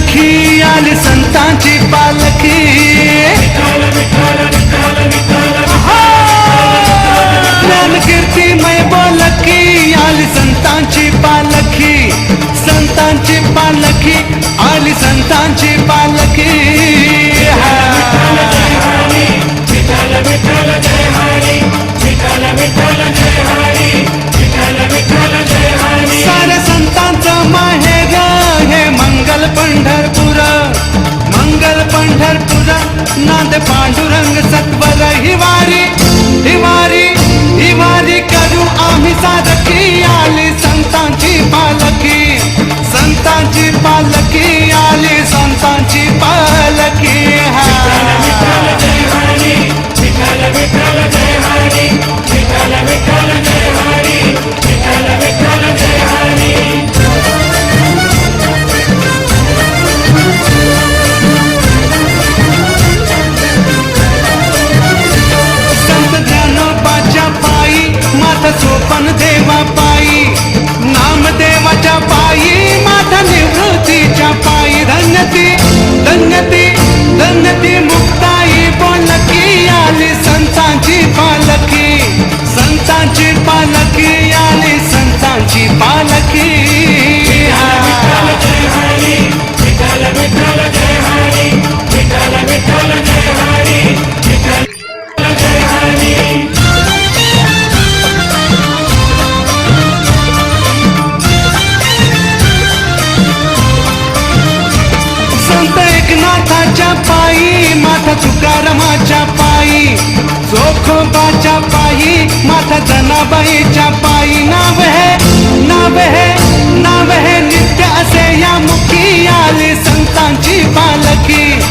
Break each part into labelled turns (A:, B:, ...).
A: पालखी आली संतांची पालखी ज्ञान कीर्तिमय बोलकी आली संतांची पालखी संतांची पालखी आली संतांची पालखी सारे संतांचं माहेर हे मंगल पंढरपूर नांद पांडुरंग सत्वर हिवारी हिवारी हिवारी करू आम्ही साधकी आली संतांची पालखी संतांची पालखी आली संतांची पालखी सोपन देवा पायी नामदेवाच्या पायी माता निवृत्तीच्या पायी धन्यती धन्यती धन्यती मुक्ताई बोलकी आली संतांची पालखी संतांची पालखी आली संतांची पालखी एकनाथाच्या पायी माता तुकारामाच्या पायी जोखोबाच्या पायी माता जनाबाईच्या पायी नाव है नित्य असे या मुखी आली संतांची पालखी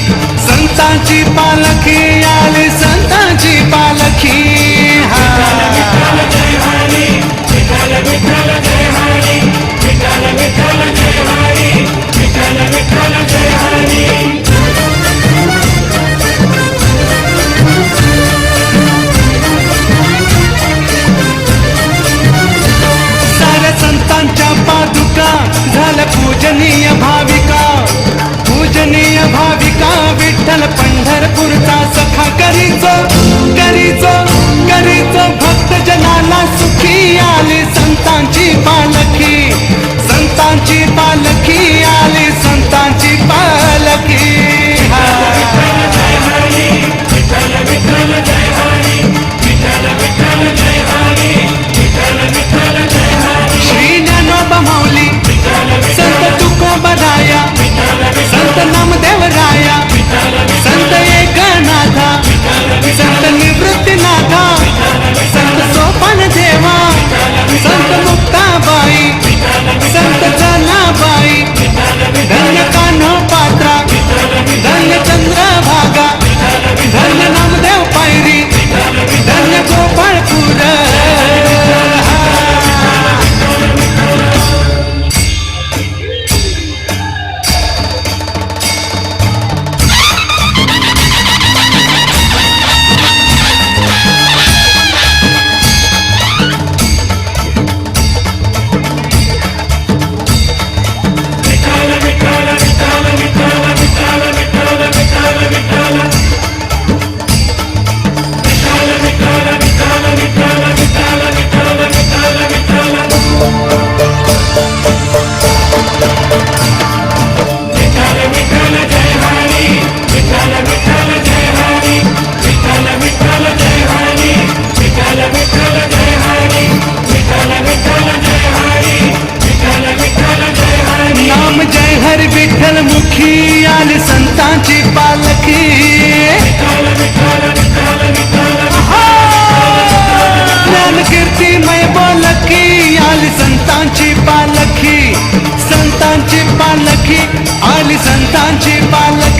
A: संतांची पालखी आली संतांची पालखी संतांच्या पादुका झालं पूजनीय भाविका विठ्ठल पंढरपूरचा सखा करीचो भक्त जनाला सुखी आली संतांची पालखी संतांची पालखी आली संतांची पालखी श्री ज्ञानोबा माऊली संत तुकोबराया संत नामदेवराया संत एकनाथा संत निवृत्तीनाथा संत सोपान देवा संत मुक्ताबाई संत जनाबाई धन्य कान्होपात्रा धन्य चंद्रभागा धन्य नामदेव पायरी धन्य गोपाळपूर विठ्ठल मुखी आली संतांची पालखी ज्ञान कीर्तिमय बोलकी आली संतांची पालखी संतांची पालखी आली संतांची पालखी